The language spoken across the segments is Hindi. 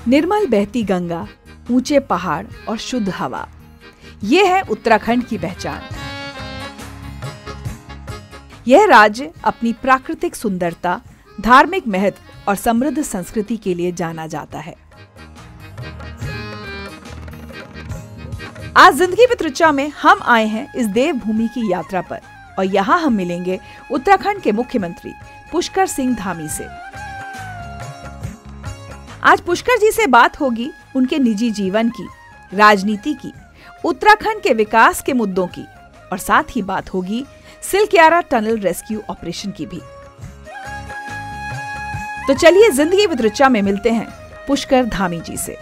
निर्मल बहती गंगा, ऊंचे पहाड़ और शुद्ध हवा, ये है उत्तराखंड की पहचान। यह राज्य अपनी प्राकृतिक सुंदरता, धार्मिक महत्व और समृद्ध संस्कृति के लिए जाना जाता है। आज जिंदगी विद ऋचा में हम आए हैं इस देवभूमि की यात्रा पर और यहाँ हम मिलेंगे उत्तराखंड के मुख्यमंत्री पुष्कर सिंह धामी से। आज पुष्कर जी से बात होगी उनके निजी जीवन की, राजनीति की, उत्तराखंड के विकास के मुद्दों की और साथ ही बात होगी सिलक्यारा टनल रेस्क्यू ऑपरेशन की भी। तो चलिए जिंदगी विद ऋचा में मिलते हैं पुष्कर धामी जी से।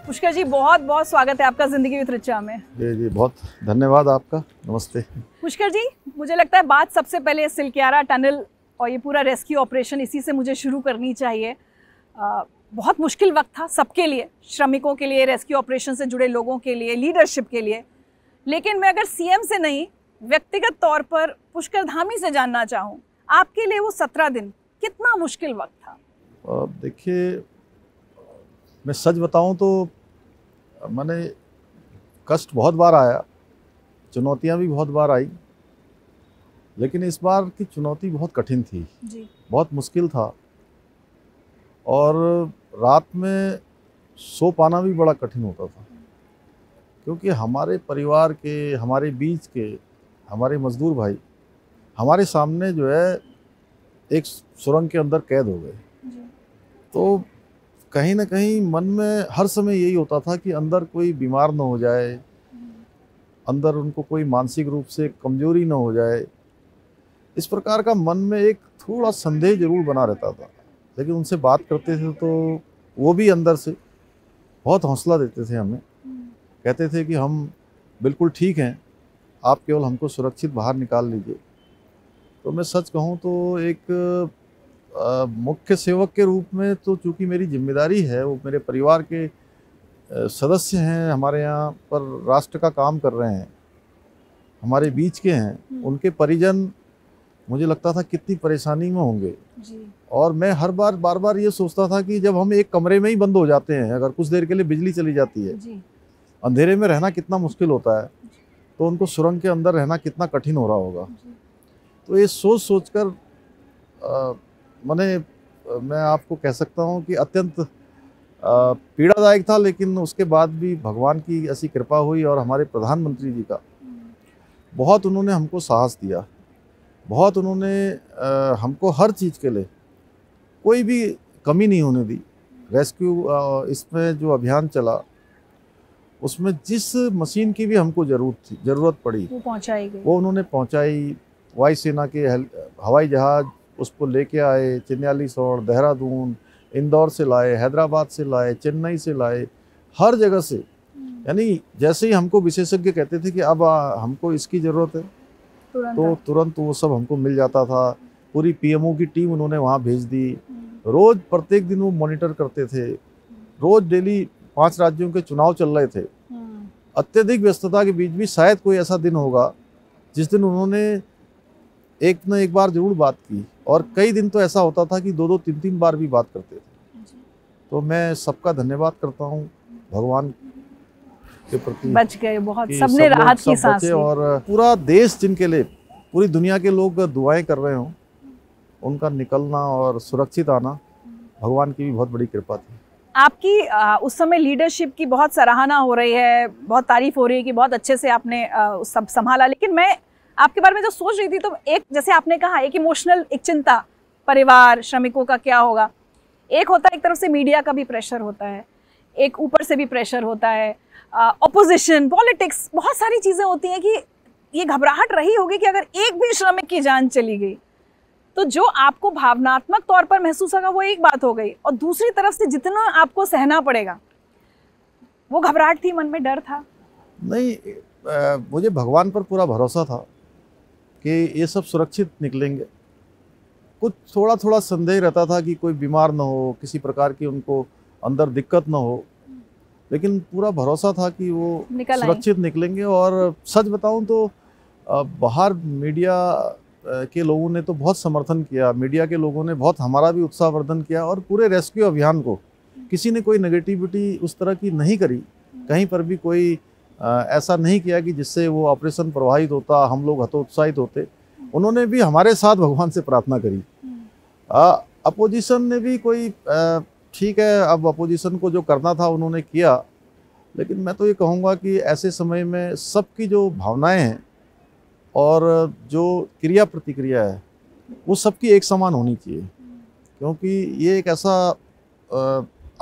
पुष्कर जी, बहुत बहुत स्वागत है आपका जिंदगी विद ऋचा में। जी, बहुत धन्यवाद आपका। नमस्ते पुष्कर जी, मुझे लगता है बात सबसे पहले सिलक्यारा टनल और ये पूरा रेस्क्यू ऑपरेशन, इसी से मुझे शुरू करनी चाहिए। बहुत मुश्किल वक्त था सबके लिए, श्रमिकों के लिए, रेस्क्यू ऑपरेशन से जुड़े लोगों के लिए, लीडरशिप के लिए। लेकिन मैं अगर सीएम से नहीं, व्यक्तिगत तौर पर पुष्कर धामी से जानना चाहूँ, आपके लिए वो 17 दिन कितना मुश्किल वक्त था? देखिए, मैं सच बताऊं तो मैंने कष्ट बहुत बार आया, चुनौतियां भी बहुत बार आई, लेकिन इस बार की चुनौती बहुत कठिन थी जी। बहुत मुश्किल था और रात में सो पाना भी बड़ा कठिन होता था, क्योंकि हमारे परिवार के, हमारे बीच के, हमारे मजदूर भाई हमारे सामने जो है एक सुरंग के अंदर कैद हो गए। तो कहीं ना कहीं मन में हर समय यही होता था कि अंदर कोई बीमार ना हो जाए, अंदर उनको कोई मानसिक रूप से कमजोरी ना हो जाए। इस प्रकार का मन में एक थोड़ा संदेह जरूर बना रहता था। लेकिन उनसे बात करते थे तो वो भी अंदर से बहुत हौसला देते थे हमें, कहते थे कि हम बिल्कुल ठीक हैं, आप केवल हमको सुरक्षित बाहर निकाल लीजिए। तो मैं सच कहूँ तो एक मुख्य सेवक के रूप में तो चूँकि मेरी जिम्मेदारी है, वो मेरे परिवार के सदस्य हैं, हमारे यहाँ पर राष्ट्र का काम कर रहे हैं, हमारे बीच के हैं, उनके परिजन मुझे लगता था कितनी परेशानी में होंगे जी। और मैं हर बार बार ये सोचता था कि जब हम एक कमरे में ही बंद हो जाते हैं, अगर कुछ देर के लिए बिजली चली जाती है जी। अंधेरे में रहना कितना मुश्किल होता है, तो उनको सुरंग के अंदर रहना कितना कठिन हो रहा होगा। तो ये सोच कर मैं आपको कह सकता हूँ कि अत्यंत पीड़ादायक था। लेकिन उसके बाद भी भगवान की ऐसी कृपा हुई और हमारे प्रधानमंत्री जी का बहुत उन्होंने हमको साहस दिया, बहुत उन्होंने हमको हर चीज़ के लिए कोई भी कमी नहीं होने दी। रेस्क्यू इसमें जो अभियान चला, उसमें जिस मशीन की भी हमको ज़रूरत पड़ी वो पहुंचाई गई, वो उन्होंने पहुंचाई। वायुसेना के हवाई जहाज़ उसको लेके आए, चिन्यालीसौड़, देहरादून, इंदौर से लाए, हैदराबाद से लाए, चेन्नई से लाए, हर जगह से। यानी जैसे ही हमको विशेषज्ञ कहते थे कि अब हमको इसकी ज़रूरत है, तो तुरंत वो सब हमको मिल जाता था। पूरी पीएमओ की टीम उन्होंने वहाँ भेज दी। रोज़ प्रत्येक दिन वो मॉनिटर करते थे। रोज़ डेली 5 राज्यों के चुनाव चल रहे थे। अत्यधिक व्यस्तता के बीच भी शायद कोई ऐसा दिन होगा जिस दिन उन्होंने एक न एक बार जरूर बात की, और कई दिन तो ऐसा होता था कि 2-2, 3-3 बार भी बात करते थे। तो मैं सबका धन्यवाद करता हूँ भगवान के प्रति। बच गए बहुत, सबने राहत की सांस ली। और पूरा देश, जिनके लिए पूरी दुनिया के लोग दुआएं कर रहे हों, उनका निकलना और सुरक्षित आना भगवान की भी बहुत बड़ी कृपा थी। आपकी उस समय लीडरशिप की बहुत सराहना हो रही है, बहुत तारीफ हो रही है कि बहुत अच्छे से आपने सब संभाला। लेकिन मैं आपके बारे में जो सोच रही थी, तो एक, जैसे आपने कहा, एक इमोशनल, एक चिंता, परिवार, श्रमिकों का क्या होगा। एक होता है, एक तरफ से मीडिया का भी प्रेशर होता है, एक ऊपर से भी प्रेशर होता है, ऑपोजिशन, पॉलिटिक्स, बहुत सारी चीज़ें होती हैं कि ये घबराहट रही होगी कि अगर एक भी श्रमिक की जान चली गई तो जो आपको भावनात्मक तौर पर महसूस होगा वो एक बात हो गई, और दूसरी तरफ से जितना आपको सहना पड़ेगा, वो घबराहट थी, मन में डर था? नहीं, मुझे भगवान पर पूरा भरोसा था कि ये सब सुरक्षित निकलेंगे। कुछ थोड़ा संदेह रहता था कि कोई बीमार ना हो, किसी प्रकार की उनको अंदर दिक्कत ना हो, लेकिन पूरा भरोसा था कि वो सुरक्षित निकलेंगे। और सच बताऊं तो बाहर मीडिया के लोगों ने तो बहुत समर्थन किया, मीडिया के लोगों ने बहुत हमारा भी उत्साहवर्धन किया, और पूरे रेस्क्यू अभियान को किसी ने कोई नेगेटिविटी उस तरह की नहीं करी। कहीं पर भी कोई ऐसा नहीं किया कि जिससे वो ऑपरेशन प्रभावित होता, हम लोग हतोत्साहित होते। उन्होंने भी हमारे साथ भगवान से प्रार्थना करी। अपोजिशन ने भी कोई ठीक है, अब अपोजिशन को जो करना था उन्होंने किया, लेकिन मैं तो ये कहूँगा कि ऐसे समय में सबकी जो भावनाएं हैं और जो क्रिया प्रतिक्रिया है वो सबकी एक समान होनी चाहिए, क्योंकि ये एक ऐसा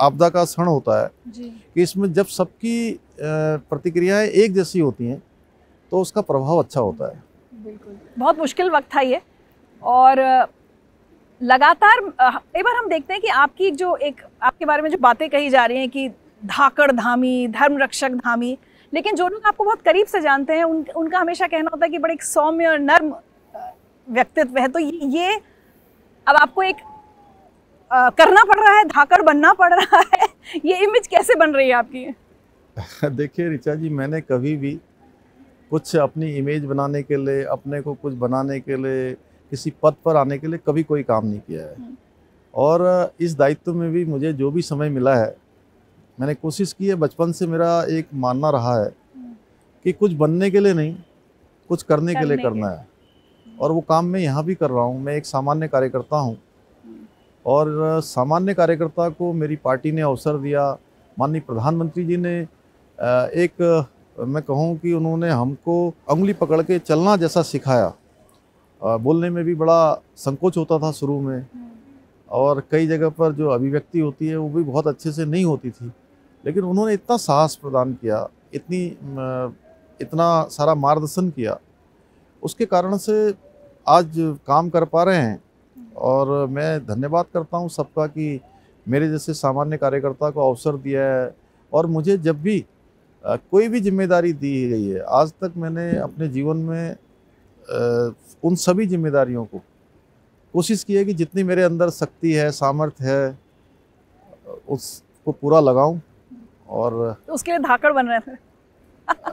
आपदा का क्षण होता है कि इसमें जब सबकी प्रतिक्रियाएं एक जैसी होती हैं तो उसका प्रभाव अच्छा होता है। बिल्कुल, बहुत मुश्किल वक्त था ये, और लगातार एक बार हम देखते हैं कि आपकी जो एक आपके बारे में जो बातें कही जा रही हैं कि धाकड़ धामी, धर्म रक्षक धामी, लेकिन जो लोग आपको बहुत करीब से जानते हैं उनका हमेशा कहना होता है कि बड़े एक सौम्य और नर्म व्यक्तित्व है। तो ये अब आपको एक करना पड़ रहा है, धाकड़ बनना पड़ रहा है, ये इमेज कैसे बन रही है आपकी? देखिए ऋचा जी, मैंने कभी भी कुछ अपनी इमेज बनाने के लिए, अपने को कुछ बनाने के लिए, किसी पद पर आने के लिए कभी कोई काम नहीं किया है। और इस दायित्व में भी मुझे जो भी समय मिला है, मैंने कोशिश की है। बचपन से मेरा एक मानना रहा है कि कुछ बनने के लिए नहीं, कुछ करने के लिए करना है, और वो काम मैं यहाँ भी कर रहा हूँ। मैं एक सामान्य कार्यकर्ता हूँ, और सामान्य कार्यकर्ता को मेरी पार्टी ने अवसर दिया। माननीय प्रधानमंत्री जी ने एक, मैं कहूँ कि उन्होंने हमको उंगली पकड़ के चलना जैसा सिखाया। बोलने में भी बड़ा संकोच होता था शुरू में, और कई जगह पर जो अभिव्यक्ति होती है वो भी बहुत अच्छे से नहीं होती थी, लेकिन उन्होंने इतना साहस प्रदान किया, इतना सारा मार्गदर्शन किया, उसके कारण से आज काम कर पा रहे हैं। और मैं धन्यवाद करता हूं सबका कि मेरे जैसे सामान्य कार्यकर्ता को अवसर दिया है। और मुझे जब भी कोई भी जिम्मेदारी दी गई है, आज तक मैंने अपने जीवन में उन सभी जिम्मेदारियों को कोशिश की है कि जितनी मेरे अंदर शक्ति है, सामर्थ्य है, उसको पूरा लगाऊं। और तो उसके लिए धाकड़ बन रहे थे?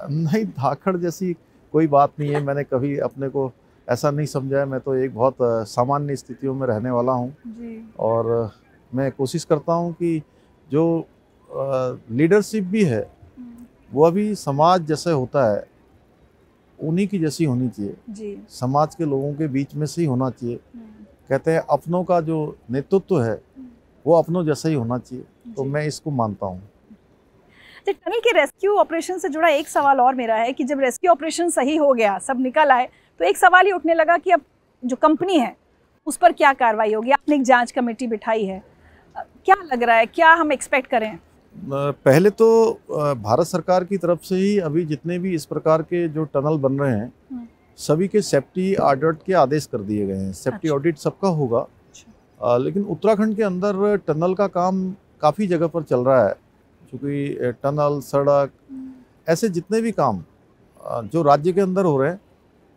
नहीं, धाकड़ जैसी कोई बात नहीं है। मैंने कभी अपने को ऐसा नहीं समझा है। मैं तो एक बहुत सामान्य स्थितियों में रहने वाला हूं, और मैं कोशिश करता हूं कि जो लीडरशिप भी है वो अभी समाज जैसे होता है उन्हीं की जैसी होनी चाहिए जी। समाज के लोगों के बीच में से ही होना चाहिए। कहते हैं अपनों का जो नेतृत्व है वो अपनों जैसा ही होना चाहिए, तो मैं इसको मानता हूँ। टनल के रेस्क्यू ऑपरेशन से जुड़ा एक सवाल और मेरा है कि जब रेस्क्यू ऑपरेशन सही हो गया, सब निकल आए, तो एक सवाल ही उठने लगा कि अब जो कंपनी है उस पर क्या कार्रवाई होगी? आपने एक जांच कमेटी बिठाई है, क्या लग रहा है, क्या हम एक्सपेक्ट करें? पहले तो भारत सरकार की तरफ से ही अभी जितने भी इस प्रकार के जो टनल बन रहे हैं सभी के सेफ्टी ऑडिट के आदेश कर दिए गए हैं। सेफ्टी ऑडिट सबका होगा। लेकिन उत्तराखंड के अंदर टनल का काम काफ़ी जगह पर चल रहा है, क्योंकि टनल, सड़क, ऐसे जितने भी काम जो राज्य के अंदर हो रहे हैं,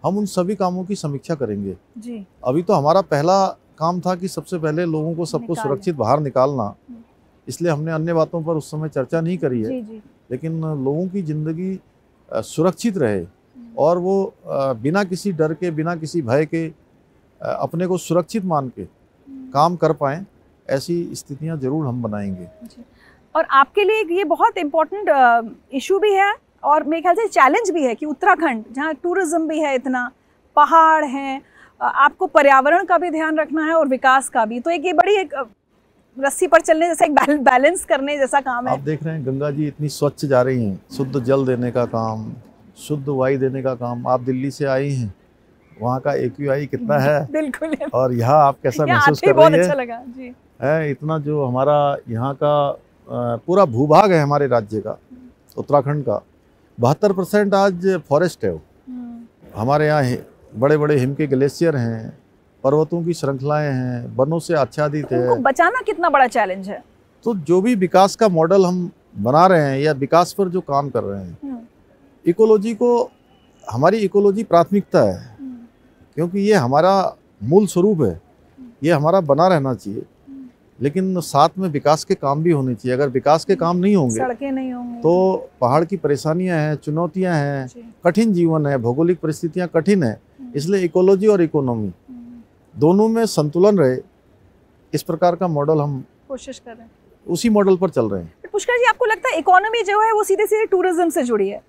हम उन सभी कामों की समीक्षा करेंगे जी। अभी तो हमारा पहला काम था कि सबसे पहले लोगों को सबको सुरक्षित बाहर निकालना, इसलिए हमने अन्य बातों पर उस समय चर्चा नहीं करी है। जी। लेकिन लोगों की ज़िंदगी सुरक्षित रहे और वो बिना किसी डर के, बिना किसी भय के अपने को सुरक्षित मान के काम कर पाएँ, ऐसी स्थितियां जरूर हम बनाएंगे। और आपके लिए ये बहुत इम्पोर्टेंट इशू भी है और मेरे ख्याल से चैलेंज भी है कि उत्तराखंड जहाँ टूरिज्म भी है, इतना पहाड़ हैं, आपको पर्यावरण का भी ध्यान रखना है और विकास का भी, तो एक ये बड़ी एक रस्सी पर चलने जैसा एक बैलेंस करने जैसा काम है। आप देख रहे हैं गंगा जी इतनी स्वच्छ जा रही हैं, शुद्ध जल देने का काम, शुद्ध वायु देने का काम। आप दिल्ली से आई हैं, वहाँ का AQI कितना है? बिल्कुल। और यहाँ आप कैसा महसूस कर रही है? अच्छा लगा जी। है इतना जो हमारा यहाँ का पूरा भूभाग है हमारे राज्य का, उत्तराखंड का 72% आज फॉरेस्ट है। हमारे यहाँ बड़े बड़े हिम के ग्लेशियर हैं, पर्वतों की श्रृंखलाएं हैं, वनों से आच्छादित है। उनको बचाना कितना बड़ा चैलेंज है। तो जो भी विकास का मॉडल हम बना रहे हैं या विकास पर जो काम कर रहे हैं, इकोलॉजी को, हमारी इकोलॉजी प्राथमिकता है, क्योंकि ये हमारा मूल स्वरूप है, ये हमारा बना रहना चाहिए। लेकिन साथ में विकास के काम भी होने चाहिए। अगर विकास के काम नहीं होंगे, सड़कें नहीं होंगी, तो पहाड़ की परेशानियां हैं, चुनौतियां हैं, कठिन जीवन है, भौगोलिक परिस्थितियां कठिन है, इसलिए इकोलॉजी और इकोनॉमी दोनों में संतुलन रहे, इस प्रकार का मॉडल हम कोशिश कर रहे हैं, उसी मॉडल पर चल रहे हैं। पुष्कर जी, आपको लगता है इकोनॉमी जो है वो सीधे सीधे टूरिज्म से जुड़ी है,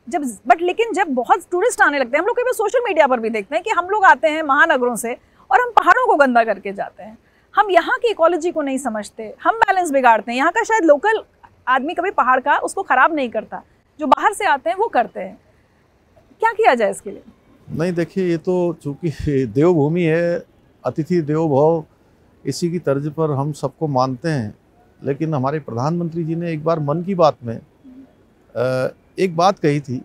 लेकिन जब बहुत टूरिस्ट आने लगते हैं, हम लोग कई बार सोशल मीडिया पर भी देखते हैं कि हम लोग आते हैं महानगरों से और हम पहाड़ों को गंदा करके जाते हैं, हम यहाँ की इकोलॉजी को नहीं समझते, हम बैलेंस बिगाड़ते हैं। यहाँ का शायद लोकल आदमी कभी पहाड़ का उसको खराब नहीं करता, जो बाहर से आते हैं वो करते हैं। क्या किया जाए इसके लिए? नहीं, देखिए, ये तो चूंकि देवभूमि है, अतिथि देवो भव, इसी की तर्ज पर हम सबको मानते हैं। लेकिन हमारे प्रधानमंत्री जी ने एक बार मन की बात में एक बात कही थी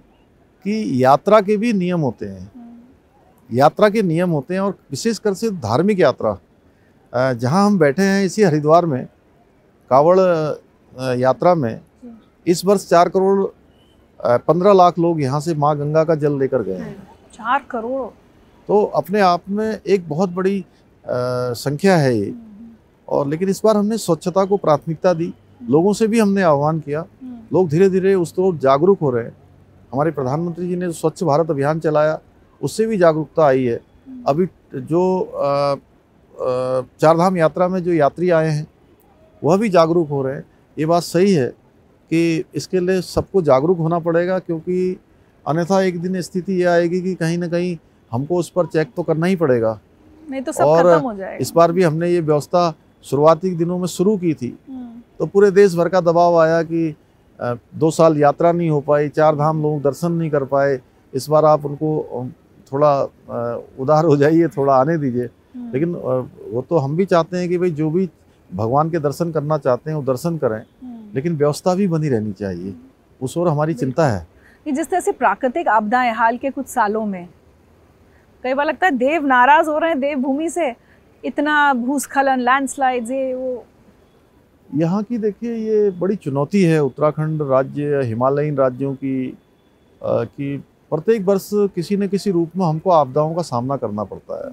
कि यात्रा के भी नियम होते हैं, यात्रा के नियम होते हैं, और विशेषकर से धार्मिक यात्रा। जहां हम बैठे हैं इसी हरिद्वार में कांवड़ यात्रा में इस वर्ष 4 करोड़ 15 लाख लोग यहाँ से माँ गंगा का जल लेकर गए हैं। 4 करोड़ तो अपने आप में एक बहुत बड़ी संख्या है ये। और लेकिन इस बार हमने स्वच्छता को प्राथमिकता दी, लोगों से भी हमने आह्वान किया, लोग धीरे धीरे उस तो जागरूक हो रहे हैं। हमारे प्रधानमंत्री जी ने स्वच्छ भारत अभियान चलाया, उससे भी जागरूकता आई है। अभी जो चारधाम यात्रा में जो यात्री आए हैं वह भी जागरूक हो रहे हैं। ये बात सही है कि इसके लिए सबको जागरूक होना पड़ेगा, क्योंकि अन्यथा एक दिन स्थिति ये आएगी कि कहीं ना कहीं हमको उस पर चेक तो करना ही पड़ेगा, नहीं तो सब खत्म हो जाएगा। इस बार भी हमने ये व्यवस्था शुरुआती दिनों में शुरू की थी, तो पूरे देश भर का दबाव आया कि 2 साल यात्रा नहीं हो पाई, 4 धाम लोग दर्शन नहीं कर पाए, इस बार आप उनको थोड़ा उदार हो जाइए, थोड़ा आने दीजिए। लेकिन वो तो हम भी चाहते हैं कि भाई जो भी भगवान के दर्शन करना चाहते हैं वो दर्शन करें, लेकिन व्यवस्था भी बनी रहनी चाहिए, उस ओर हमारी चिंता है। जिस तरह से प्राकृतिक आपदाएं हाल के कुछ सालों में, कई बार लगता है देव नाराज हो रहे हैं देवभूमि से, इतना भूस्खलन, लैंडस्लाइड्स, ये वो। यहाँ की देखिए ये बड़ी चुनौती है उत्तराखंड राज्य, हिमालयीन राज्यों की कि प्रत्येक वर्ष किसी न किसी रूप में हमको आपदाओं का सामना करना पड़ता है।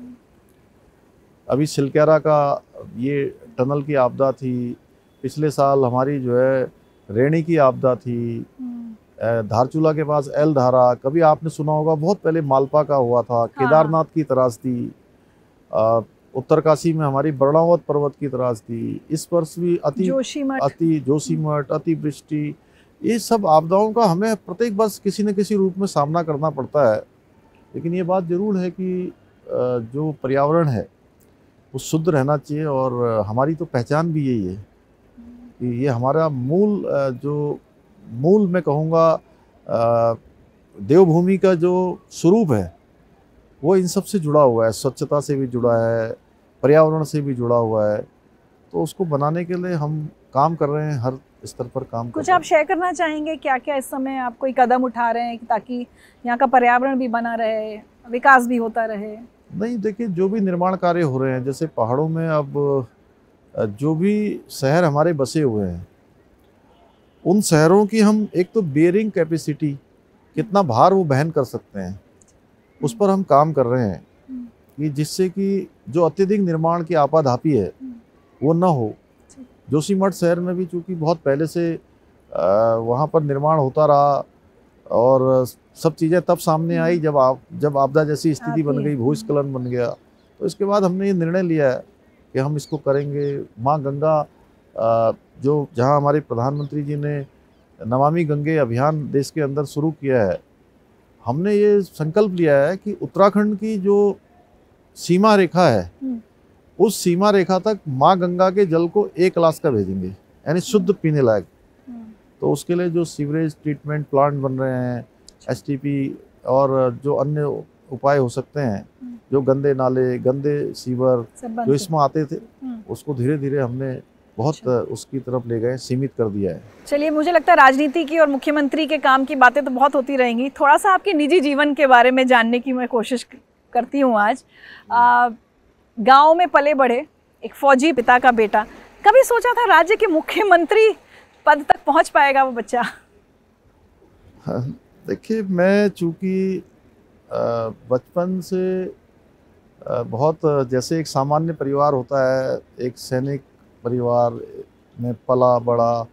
अभी सिलक्यारा का ये टनल की आपदा थी, पिछले साल हमारी जो है रेणी की आपदा थी, धारचूला के पास एल धारा, कभी आपने सुना होगा बहुत पहले मालपा का हुआ था, केदारनाथ की त्रासदी, उत्तरकाशी में हमारी बर्णावत पर्वत की त्रासदी, इस वर्ष भी जोशीमठ, अतिवृष्टि, ये सब आपदाओं का हमें प्रत्येक वर्ष किसी न किसी रूप में सामना करना पड़ता है। लेकिन ये बात जरूर है कि जो पर्यावरण है वो शुद्ध रहना चाहिए, और हमारी तो पहचान भी यही है कि ये हमारा मूल मैं कहूँगा देवभूमि का जो स्वरूप है वो इन सब से जुड़ा हुआ है, स्वच्छता से भी जुड़ा है, पर्यावरण से भी जुड़ा हुआ है। तो उसको बनाने के लिए हम काम कर रहे हैं, हर स्तर पर काम कर रहे हैं। कुछ आप शेयर करना चाहेंगे क्या क्या इस समय आप कोई कदम उठा रहे हैं ताकि यहाँ का पर्यावरण भी बना रहे, विकास भी होता रहे? नहीं, देखिए, जो भी निर्माण कार्य हो रहे हैं, जैसे पहाड़ों में अब जो भी शहर हमारे बसे हुए हैं, उन शहरों की हम एक तो बेयरिंग कैपेसिटी, कितना भार वो वहन कर सकते हैं, उस पर हम काम कर रहे हैं कि जिससे कि जो अत्यधिक निर्माण की आपाधापी है वो ना हो। जोशीमठ शहर में भी चूँकि बहुत पहले से वहाँ पर निर्माण होता रहा, और सब चीज़ें तब सामने आई जब आपदा जैसी स्थिति बन गई, भूस्खलन बन गया, तो इसके बाद हमने ये निर्णय लिया है कि हम इसको करेंगे। माँ गंगा जो जहाँ हमारे प्रधानमंत्री जी ने नमामि गंगे अभियान देश के अंदर शुरू किया है, हमने ये संकल्प लिया है कि उत्तराखंड की जो सीमा रेखा है उस सीमा रेखा तक माँ गंगा के जल को A क्लास का भेजेंगे, यानी शुद्ध पीने लायक। तो उसके लिए जो सीवरेज ट्रीटमेंट प्लांट बन रहे हैं, STP और जो अन्य उपाय हो सकते हैं, जो गंदे नाले, गंदे सीवर जो इसमें आते थे, उसको धीरे धीरे हमने बहुत उसकी तरफ ले गए, सीमित कर दिया है। चलिए, मुझे लगता है राजनीति की और मुख्यमंत्री के काम की बातें तो बहुत होती रहेंगी, थोड़ा सा आपके निजी जीवन के बारे में जानने की मैं कोशिश करती हूँ आज। गांव में पले बढ़े, एक फौजी पिता का बेटा, कभी सोचा था राज्य के मुख्यमंत्री पद तक पहुंच पाएगा वो बच्चा? देखिए, मैं चूँकि बचपन से बहुत, जैसे एक सामान्य परिवार होता है, एक सैनिक परिवार में पला बड़ा,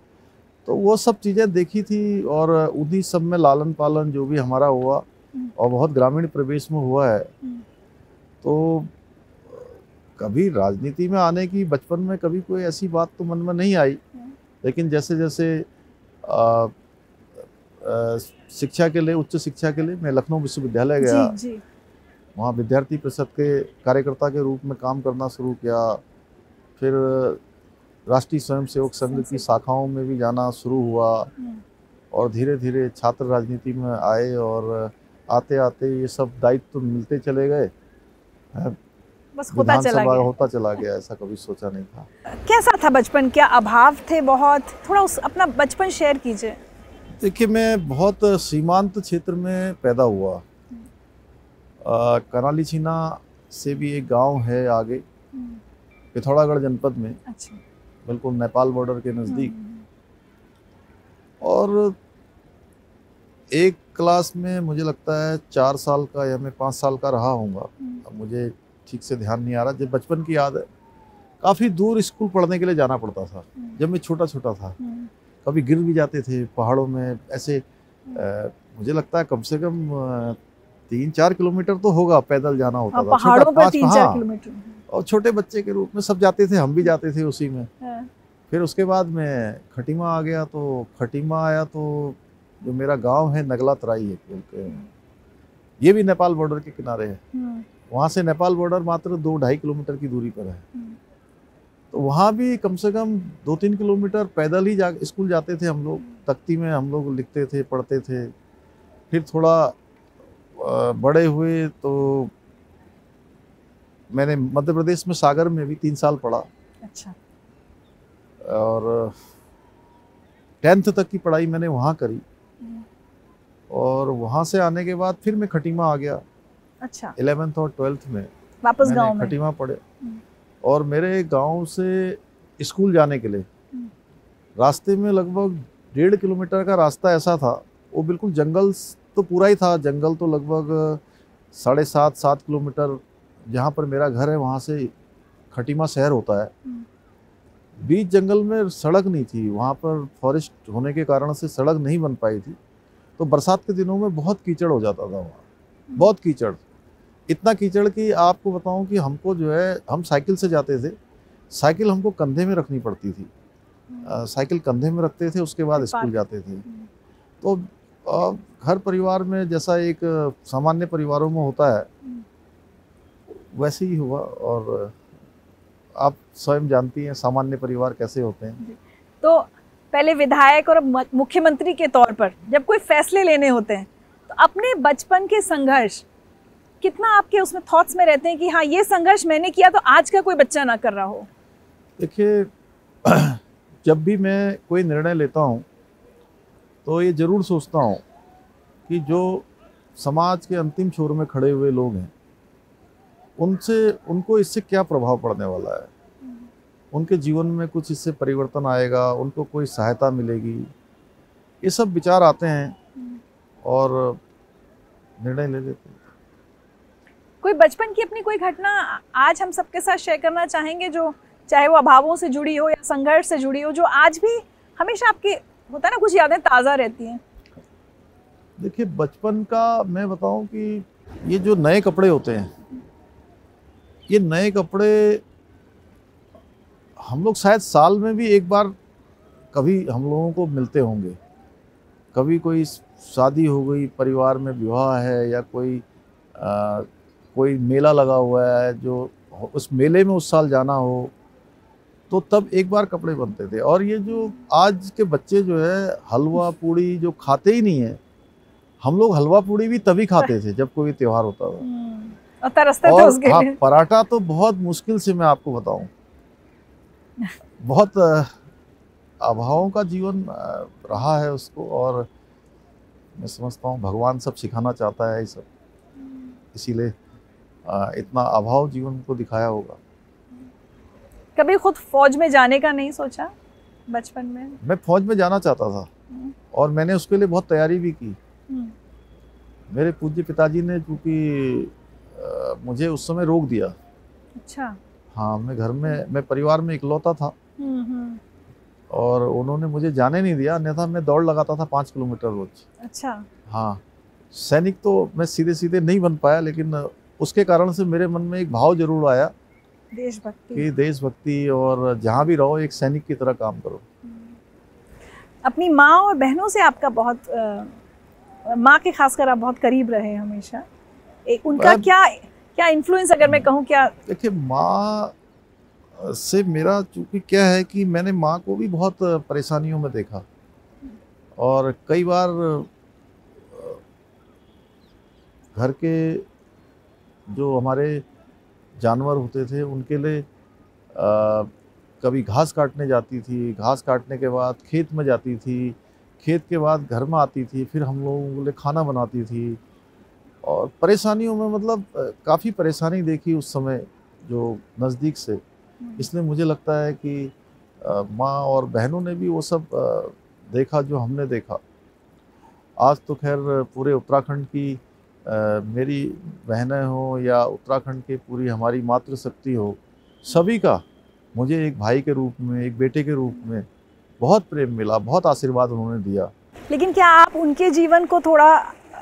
तो वो सब चीज़ें देखी थी, और उन्हीं सब में लालन पालन जो भी हमारा हुआ, और बहुत ग्रामीण प्रवेश में हुआ है। तो कभी राजनीति में आने की बचपन में कभी कोई ऐसी बात तो मन में नहीं आई, लेकिन जैसे जैसे शिक्षा के लिए, उच्च शिक्षा के लिए मैं लखनऊ विश्वविद्यालय गया। जी। वहाँ विद्यार्थी परिषद के कार्यकर्ता के रूप में काम करना शुरू किया। फिर राष्ट्रीय स्वयंसेवक संघ की शाखाओं में भी जाना शुरू हुआ और धीरे धीरे छात्र राजनीति में आए और आते आते ये सब दायित्व मिलते चले गए। बस होता चला गया, ऐसा कभी सोचा नहीं था। कैसा था बचपन, क्या अभाव थे बहुत? थोड़ा उस अपना बचपन शेयर कीजिए। देखिए, मैं बहुत सीमांत क्षेत्र में पैदा हुआ। कराली छीना से भी एक गांव है आगे, पिथौरागढ़ जनपद में। अच्छा। बिल्कुल नेपाल बॉर्डर के नज़दीक। और एक क्लास में मुझे लगता है 4 साल का या मैं 5 साल का रहा होऊंगा, अब मुझे ठीक से ध्यान नहीं आ रहा। जब बचपन की याद है, काफ़ी दूर स्कूल पढ़ने के लिए जाना पड़ता था जब मैं छोटा छोटा था। कभी गिर भी जाते थे पहाड़ों में ऐसे। मुझे लगता है कम से कम 3-4 किलोमीटर तो होगा पैदल जाना होता था पहाड़ों पर 3-4 किलोमीटर। और छोटे बच्चे के रूप में सब जाते थे, हम भी जाते थे उसी में। फिर उसके बाद मैं खटीमा आ गया। तो खटीमा आया तो जो मेरा गांव है नगला तराई है बोलते हैं, ये भी नेपाल बॉर्डर के किनारे है। वहाँ से नेपाल बॉर्डर मात्र 2-2.5 किलोमीटर की दूरी पर है। तो वहाँ भी कम से कम 2-3 किलोमीटर पैदल ही स्कूल जाते थे हम लोग। तख्ती में हम लोग लिखते थे, पढ़ते थे। फिर थोड़ा बड़े हुए तो मैंने मध्य प्रदेश में सागर में भी 3 साल पढ़ा। अच्छा। और 10th तक की पढ़ाई मैंने वहाँ करी। और वहाँ से आने के बाद फिर मैं खटीमा आ गया। अच्छा। 11th और 12th में वापस गांव में खटीमा पढ़े। और मेरे गांव से स्कूल जाने के लिए रास्ते में लगभग 1.5 किलोमीटर का रास्ता ऐसा था, वो बिल्कुल जंगल तो पूरा ही था। जंगल तो लगभग 7.5-7 किलोमीटर, जहाँ पर मेरा घर है वहाँ से खटीमा शहर होता है। बीच जंगल में सड़क नहीं थी, वहाँ पर फॉरेस्ट होने के कारण से सड़क नहीं बन पाई थी। तो बरसात के दिनों में बहुत कीचड़ हो जाता था वहाँ, बहुत कीचड़। इतना कीचड़ कि आपको बताऊं कि हमको जो है, हम साइकिल से जाते थे, साइकिल हमको कंधे में रखनी पड़ती थी। साइकिल कंधे में रखते थे, उसके बाद स्कूल जाते थे। तो घर परिवार में जैसा एक सामान्य परिवारों में होता है वैसे ही हुआ। और आप स्वयं जानती हैं सामान्य परिवार कैसे होते हैं। तो पहले विधायक और मुख्यमंत्री के तौर पर जब कोई फैसले लेने होते हैं तो अपने बचपन के संघर्ष कितना आपके उसमें थॉट्स में रहते हैं कि हाँ, ये संघर्ष मैंने किया तो आज का कोई बच्चा ना कर रहा हो? देखिए, जब भी मैं कोई निर्णय लेता हूँ तो ये ज़रूर सोचता हूँ कि जो समाज के अंतिम छोर में खड़े हुए लोग हैं उनको इससे क्या प्रभाव पड़ने वाला है, उनके जीवन में कुछ इससे परिवर्तन आएगा, उनको कोई सहायता मिलेगी, ये सब विचार आते हैं और निर्णय ले लेते हैं। कोई बचपन की अपनी कोई घटना आज हम सबके साथ शेयर करना चाहेंगे, जो चाहे वो अभावों से जुड़ी हो या संघर्ष से जुड़ी हो, जो आज भी हमेशा आपके होता है ना, कुछ यादें ताज़ा रहती हैं? देखिए, बचपन का मैं बताऊं कि ये जो नए कपड़े होते हैं, ये नए कपड़े हम लोग शायद साल में भी एक बार कभी हम लोगों को मिलते होंगे। कभी कोई शादी हो गई, परिवार में विवाह है, या कोई मेला लगा हुआ है, जो उस मेले में उस साल जाना हो, तो तब एक बार कपड़े बनते थे। और ये जो आज के बच्चे जो है हलवा पूड़ी जो खाते ही नहीं है, हम लोग हलवा पूड़ी भी तभी खाते थे जब कोई त्यौहार होता था। और तरसते थे उसके लिए। पराठा तो बहुत मुश्किल से, मैं आपको बताऊं, बहुत अभावों का जीवन रहा है उसको। और मैं समझता हूँ भगवान सब सिखाना चाहता है ये सब, इसीलिए इतना अभाव जीवन को दिखाया होगा। कभी खुद फौज में जाने का नहीं सोचा बचपन में? मैं फौज में जाना चाहता था और मैंने उसके लिए बहुत तैयारी भी की। मेरे पूज्य पिताजी ने चूँकि मुझे उस समय रोक दिया। अच्छा। हाँ, मैं परिवार में इकलौता था और उन्होंने मुझे जाने नहीं दिया, अन्यथा मैं दौड़ लगाता था 5 किलोमीटर रोज। अच्छा। हाँ, सैनिक तो मैं सीधे सीधे नहीं बन पाया, लेकिन उसके कारण से मेरे मन में एक भाव जरूर आया देशभक्ति कि देशभक्ति, और जहाँ भी रहो एक सैनिक की तरह काम करो। अपनी माँ और बहनों से आपका बहुत माँ के खासकर आप बहुत करीब रहे हमेशा, एक उनका क्या इन्फ्लुएंस अगर मैं कहूँ क्या? देखिए, माँ से मेरा चूंकि क्या है कि मैंने माँ को भी बहुत परेशानियों में देखा, और कई बार घर के जो हमारे जानवर होते थे उनके लिए कभी घास काटने जाती थी, घास काटने के बाद खेत में जाती थी, खेत के बाद घर में आती थी, फिर हम लोगों के लिए खाना बनाती थी, और परेशानियों में मतलब काफ़ी परेशानी देखी उस समय जो नज़दीक से। इसलिए मुझे लगता है कि माँ और बहनों ने भी वो सब देखा जो हमने देखा। आज तो खैर पूरे उत्तराखंड की मेरी बहनें हो या उत्तराखंड की पूरी हमारी मातृशक्ति हो, सभी का मुझे एक भाई के रूप में, एक बेटे के रूप में बहुत प्रेम मिला, बहुत आशीर्वाद उन्होंने दिया। लेकिन क्या आप उनके जीवन को थोड़ा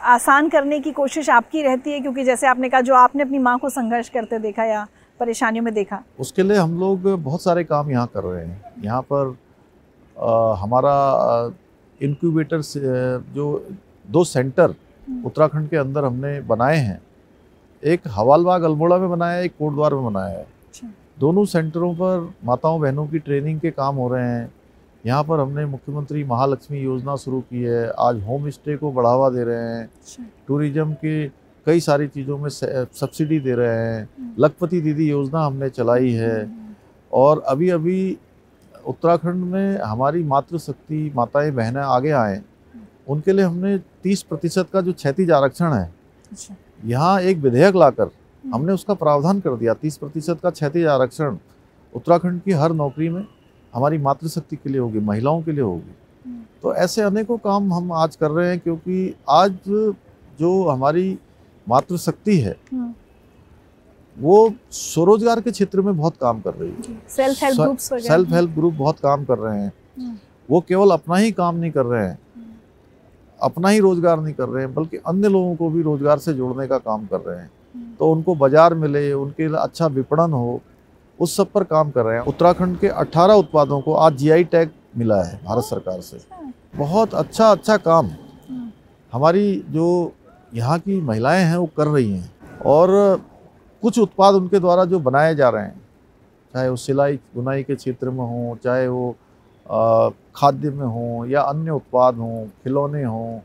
आसान करने की कोशिश आपकी रहती है? क्योंकि जैसे आपने कहा जो आपने अपनी माँ को संघर्ष करते देखा या परेशानियों में देखा, उसके लिए हम लोग बहुत सारे काम यहाँ कर रहे हैं। यहाँ पर हमारा इनक्यूबेटर से जो 2 सेंटर उत्तराखंड के अंदर हमने बनाए हैं, एक हवालबाग अल्मोड़ा में बनाया है, एक कोटद्वार में बनाया है। दोनों सेंटरों पर माताओं बहनों की ट्रेनिंग के काम हो रहे हैं। यहाँ पर हमने मुख्यमंत्री महालक्ष्मी योजना शुरू की है, आज होम स्टे को बढ़ावा दे रहे हैं, टूरिज्म के कई सारी चीज़ों में सब्सिडी दे रहे हैं, लखपति दीदी योजना हमने चलाई है, और अभी अभी उत्तराखंड में हमारी मातृशक्ति माताएं बहनें आगे आएँ उनके लिए हमने 30% का जो क्षैतिज आरक्षण है, यहाँ एक विधेयक लाकर हमने उसका प्रावधान कर दिया। 30% का क्षैतिज आरक्षण उत्तराखंड की हर नौकरी में हमारी मातृशक्ति के लिए होगी, महिलाओं के लिए होगी। तो ऐसे अनेकों काम हम आज कर रहे हैं, क्योंकि आज जो हमारी मातृशक्ति है वो स्वरोजगार के क्षेत्र में बहुत काम कर रही है। सेल्फ हेल्प ग्रुप बहुत काम कर रहे हैं। वो केवल अपना ही काम नहीं कर रहे हैं, अपना ही रोजगार नहीं कर रहे हैं, बल्कि अन्य लोगों को भी रोजगार से जोड़ने का काम कर रहे हैं। तो उनको बाजार मिले, उनके लिए अच्छा विपणन हो, उस सब पर काम कर रहे हैं। उत्तराखंड के 18 उत्पादों को आज जीआई टैग मिला है भारत सरकार से। बहुत अच्छा काम हमारी जो यहाँ की महिलाएं हैं वो कर रही हैं, और कुछ उत्पाद उनके द्वारा जो बनाए जा रहे हैं, चाहे वो सिलाई बुनाई के क्षेत्र में हो, चाहे वो खाद्य में हो या अन्य उत्पाद हों, खिलौने हों,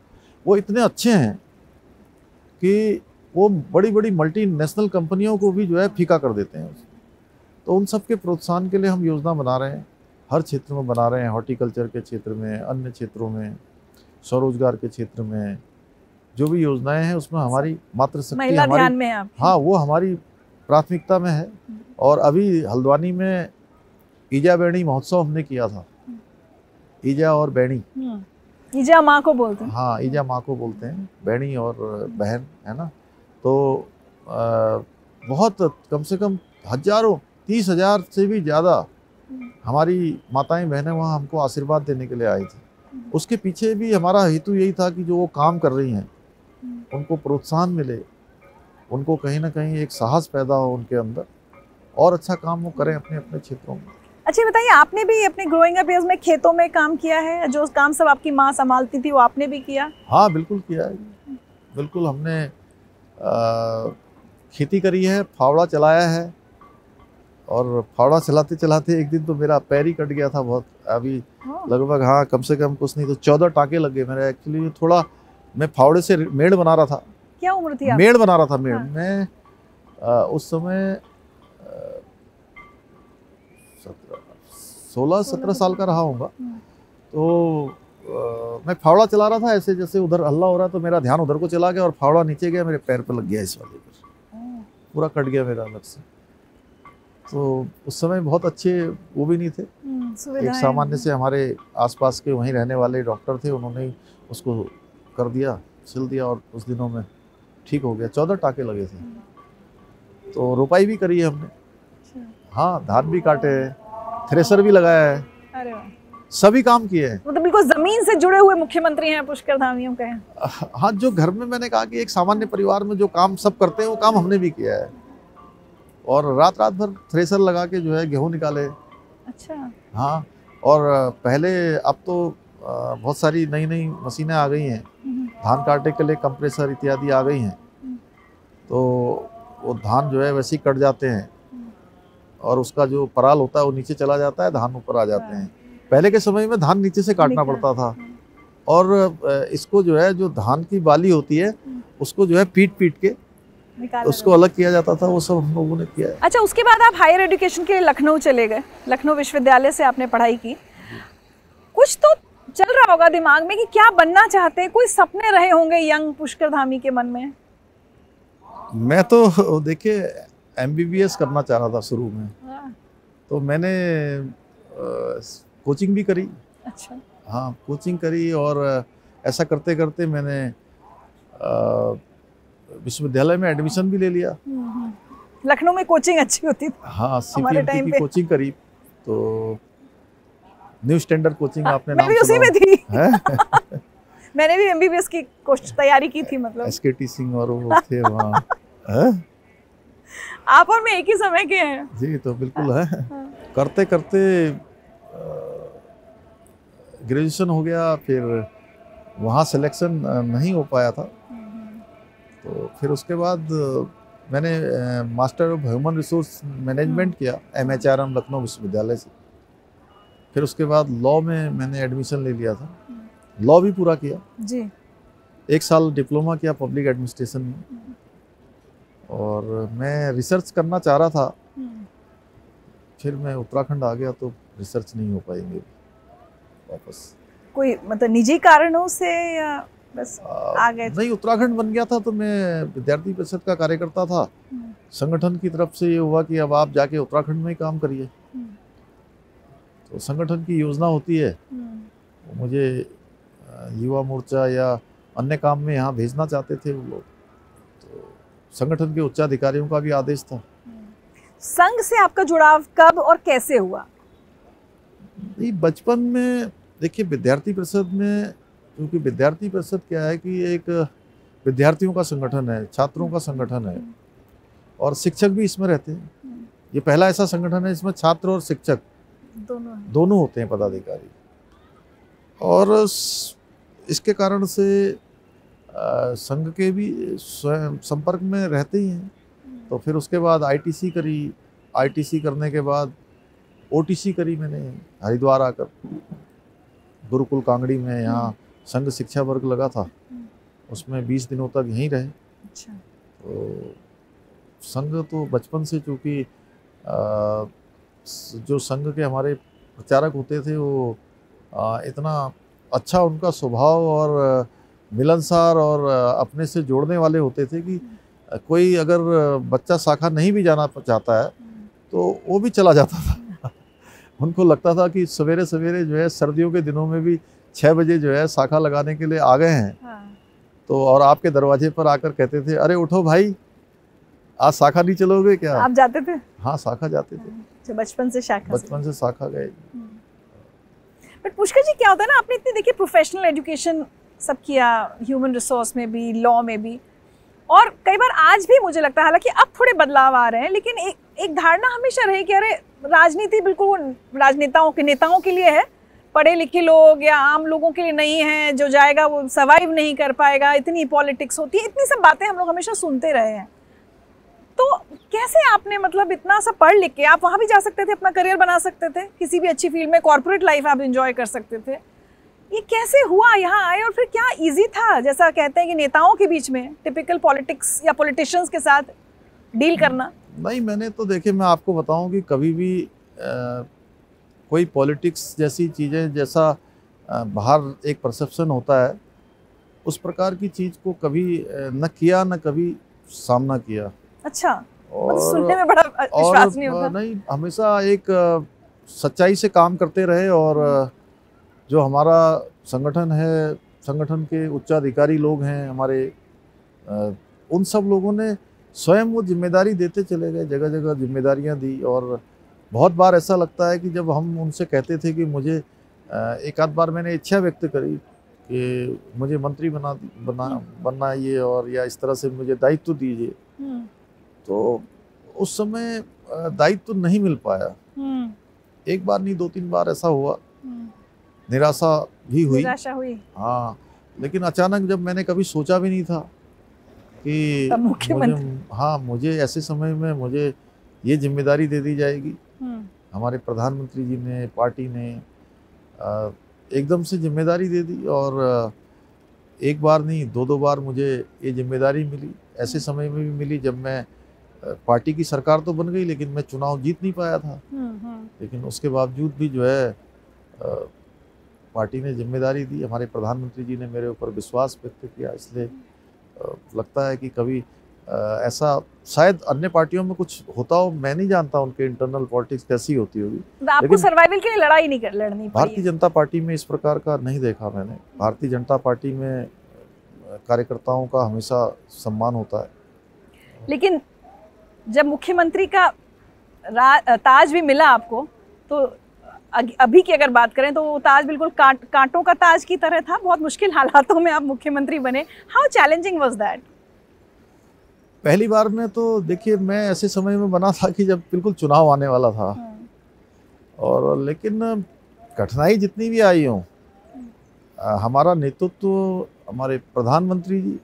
वो इतने अच्छे हैं कि वो बड़ी बड़ी मल्टीनेशनल कंपनियों को भी जो है फीका कर देते हैं। तो उन सब के प्रोत्साहन के लिए हम योजना बना रहे हैं, हर क्षेत्र में बना रहे हैं, हॉर्टिकल्चर के क्षेत्र में, अन्य क्षेत्रों में, स्वरोजगार के क्षेत्र में जो भी योजनाएं हैं उसमें हमारी मातृशक्ति ध्यान में है। हाँ, वो हमारी प्राथमिकता में है। और अभी हल्द्वानी में ईजा बैणी महोत्सव हमने किया था। ईजा और बैणी, ईजा माँ को बोलते हैं। हाँ, ईजा माँ को बोलते हैं, बैणी और बहन है ना। तो बहुत कम से कम हजारों, 30,000 से भी ज़्यादा हमारी माताएं बहनें वहाँ हमको आशीर्वाद देने के लिए आई थी। उसके पीछे भी हमारा हेतु यही था कि जो वो काम कर रही हैं उनको प्रोत्साहन मिले, उनको कहीं ना कहीं एक साहस पैदा हो उनके अंदर, और अच्छा काम वो करें अपने अपने क्षेत्रों में। अच्छा बताइए, आपने भी अपने ग्रोइंग अप ईयर्स में खेतों में काम किया है? जो काम सब आपकी माँ संभालती थी वो आपने भी किया? हाँ, बिल्कुल किया है। बिल्कुल हमने खेती करी है, फावड़ा चलाया है, और फावड़ा चलाते चलाते एक दिन तो मेरा पैर ही कट गया था बहुत। अभी लगभग हाँ कम से कम कुछ नहीं तो 14 टाँके लग गए मेरे। एक्चुअली थोड़ा मैं फावड़े से मेड़ बना रहा था। क्या उम्र थी आपकी? मेड़ बना रहा था, मेड़। हाँ। मैं उस समय 16-17 साल का रहा होगा। तो मैं फावड़ा चला रहा था, ऐसे जैसे उधर हल्ला हो रहा, तो मेरा ध्यान उधर को चला गया और फावड़ा नीचे गया, मेरे पैर पे लग गया, इस वाले पर पूरा कट गया मेरा अलग से। तो उस समय बहुत अच्छे वो भी नहीं थे। एक सामान्य से हमारे आसपास के वहीं रहने वाले डॉक्टर थे, उन्होंने उसको कर दिया, सिल दिया, और कुछ दिनों में ठीक हो गया। 14 टाँके लगे थे। तो रोपाई भी करी है हमने। हाँ, धान भी काटे हैं, थ्रेसर भी लगाया है। अरे वाह। सभी काम किए हैं। मतलब बिल्कुल जमीन से जुड़े हुए मुख्यमंत्री हैं पुष्कर धामी, हम कहें। हाँ, जो घर में मैंने कहा कि एक सामान्य परिवार में जो काम सब करते हैं वो काम हमने भी किया है। और रात रात भर थ्रेसर लगा के जो है गेहूँ निकाले। अच्छा। हाँ, और पहले, अब तो बहुत सारी नई नई मशीनें आ गई हैं, धान काटने के लिए कंप्रेसर इत्यादि आ गई हैं, तो वो धान जो है वैसे ही कट जाते हैं और उसका जो पराल होता है वो नीचे चला जाता है, धान ऊपर आ जाते हैं। पहले के समय में धान नीचे से काटना पड़ता था, और इसको जो है, जो धान की बाली होती है उसको जो है पीट पीट के उसको अलग किया जाता था, वो सब हम लोगों ने किया है। अच्छा, उसके बाद आप हायर एजुकेशन के लिए लखनऊ चले गए, लखनऊ विश्वविद्यालय से आपने पढ़ाई की। कुछ तो चल रहा होगा दिमाग में कि क्या बनना चाहते हैं, कोई सपने रहे होंगे यंग पुष्कर धामी के मन में? मैं तो देखिए MBBS करना चाह रहा था शुरू में, तो मैंने कोचिंग भी करी। अच्छा। हाँ, कोचिंग करी, और ऐसा करते करते मैंने विश्वविद्यालय में एडमिशन भी ले लिया। लखनऊ में कोचिंग अच्छी होती थी। हाँ, CPMT की कोचिंग करी, तो न्यू स्टैंडर्ड कोचिंग आपने नाम मैं भी उसी में थी। है? मैंने भी MBBS की तैयारी की थी, मतलब SKT सिंह और वो थे वहाँ। आप और मैं एक ही समय के हैं। जी, तो बिल्कुल है। करते करते ग्रेजुएशन हो गया, फिर वहाँ सिलेक्शन नहीं हो पाया था, तो फिर उसके बाद मैंने master of human resource management किया MHRM लखनऊ विश्वविद्यालय से। फिर उसके बाद लॉ में मैंने एडमिशन ले लिया था, लॉ भी पूरा किया जी। 1 साल डिप्लोमा किया पब्लिक एडमिनिस्ट्रेशन में, और मैं रिसर्च करना चाह रहा था, फिर मैं उत्तराखंड आ गया, तो रिसर्च नहीं हो पाई मेरी वापस। कोई मतलब निजी कारणों से या बस आ गए? नहीं, उत्तराखंड बन गया था तो मैं विद्यार्थी परिषद का कार्यकर्ता था, संगठन की तरफ से ये हुआ कि अब आप जाके उत्तराखंड में ही काम करिए, तो संगठन की योजना होती है, मुझे युवा मोर्चा या अन्य काम में यहाँ भेजना चाहते थे वो लोग, तो संगठन के उच्चाधिकारियों का भी आदेश था। संघ से आपका जुड़ाव कब और कैसे हुआ? बचपन में देखिए, विद्यार्थी परिषद में, क्योंकि विद्यार्थी परिषद क्या है कि एक विद्यार्थियों का संगठन है, छात्रों का संगठन है, और शिक्षक भी इसमें रहते हैं। ये पहला ऐसा संगठन है जिसमें छात्र और शिक्षक दोनों होते हैं पदाधिकारी, और इसके कारण से संघ के भी स्वयं संपर्क में रहते ही हैं। तो फिर उसके बाद ITC करी, ITC करने के बाद OTC करी मैंने हरिद्वार आकर, गुरुकुल कांगड़ी में, यहाँ संघ शिक्षा वर्ग लगा था, उसमें 20 दिनों तक यहीं रहे। अच्छा। तो संघ तो बचपन से, चूँकि जो संघ के हमारे प्रचारक होते थे वो इतना अच्छा उनका स्वभाव और मिलनसार और अपने से जोड़ने वाले होते थे कि कोई अगर बच्चा शाखा नहीं भी जाना चाहता है तो वो भी चला जाता था। उनको लगता था कि सवेरे सवेरे जो है, सर्दियों के दिनों में भी 6 बजे जो है शाखा लगाने के लिए आ गए हैं। हाँ। तो और आपके दरवाजे पर आकर कहते थे, अरे उठो भाई, आज शाखा नहीं चलोगे क्या? आप जाते थे? हाँ, शाखा जाते थे। बचपन से शाखा? बचपन से शाखा गए। बट पुष्कर जी, क्या होता है ना, आपने इतनी देखिए प्रोफेशनल एजुकेशन सब किया, ह्यूमन रिसोर्स में भी, लॉ में भी, और कई बार आज भी मुझे लगता है, हालांकि अब थोड़े बदलाव आ रहे हैं, लेकिन एक धारणा हमेशा रही कि अरे राजनीति बिल्कुल राजनेताओं के, नेताओं के लिए है, पढ़े लिखे लोग या आम लोगों के लिए नहीं है, जो जाएगा वो सर्वाइव नहीं कर पाएगा, इतनी पॉलिटिक्स होती है, इतनी सब बातें हम लोग हमेशा सुनते रहे हैं। तो कैसे आपने, मतलब इतना सब पढ़ लिख के आप वहाँ भी जा सकते थे, अपना करियर बना सकते थे, किसी भी अच्छी फील्ड में कॉर्पोरेट लाइफ आप एंजॉय कर सकते थे, ये कैसे हुआ यहाँ आए? और फिर क्या इजी था, जैसा कहते हैं कि नेताओं के बीच में टिपिकल पॉलिटिक्स या पॉलिटिशियंस के साथ डील करना? नहीं, मैंने तो देखिए, मैं आपको बताऊं कि कभी भी कोई पॉलिटिक्स जैसी चीज़ें, जैसा बाहर एक परसेप्शन होता है, उस प्रकार की चीज़ को कभी न किया, न कभी सामना किया। अच्छा, और सुनने में बड़ा विश्वास नहीं होता। नहीं, हमेशा एक सच्चाई से काम करते रहे, और जो हमारा संगठन है, संगठन के उच्चाधिकारी लोग हैं हमारे, उन सब लोगों ने स्वयं वो जिम्मेदारी देते चले गए, जगह जगह जिम्मेदारियां दी। और बहुत बार ऐसा लगता है कि जब हम उनसे कहते थे कि मुझे एक आध बार मैंने इच्छा व्यक्त करी कि मुझे मंत्री बनना ये, और या इस तरह से मुझे दायित्व दीजिए, तो उस समय दायित्व नहीं मिल पाया। एक बार नहीं 2-3 बार ऐसा हुआ, निराशा भी हुई। हाँ, लेकिन अचानक जब मैंने कभी सोचा भी नहीं था कि मुझे ऐसे समय में मुझे ये जिम्मेदारी दे दी जाएगी। हमारे प्रधानमंत्री जी ने, पार्टी ने एकदम से जिम्मेदारी दे दी, और एक बार नहीं 2-2 बार मुझे ये जिम्मेदारी मिली। ऐसे समय में भी मिली जब मैं पार्टी की सरकार तो बन गई, लेकिन मैं चुनाव जीत नहीं पाया था। लेकिन उसके बावजूद भी जो है पार्टी ने जिम्मेदारी दी, हमारे प्रधानमंत्री जी ने मेरे ऊपर विश्वास व्यक्त किया। इसलिए लगता है कि कभी ऐसा शायद अन्य पार्टियों में कुछ होता हो, मैं नहीं जानता उनके इंटरनल पॉलिटिक्स कैसी होती होगी। आपको सर्वाइवल के लिए लड़ाई नहीं लड़नी पड़ी। भारतीय जनता पार्टी में इस प्रकार का नहीं देखा मैंने। भारतीय जनता पार्टी में कार्यकर्ताओं का हमेशा सम्मान होता है। लेकिन जब मुख्यमंत्री का ताज भी मिला आपको, तो अभी की अगर बात करें तो वो ताज बिल्कुल कांटों का ताज की तरह था। बहुत मुश्किल हालातों में आप मुख्यमंत्री बने। How challenging was that? पहली बार में तो देखिए, मैं ऐसे समय में बना था कि जब बिल्कुल चुनाव आने वाला था, और लेकिन कठिनाई जितनी भी आई हो, हमारा नेतृत्व, हमारे प्रधानमंत्री जी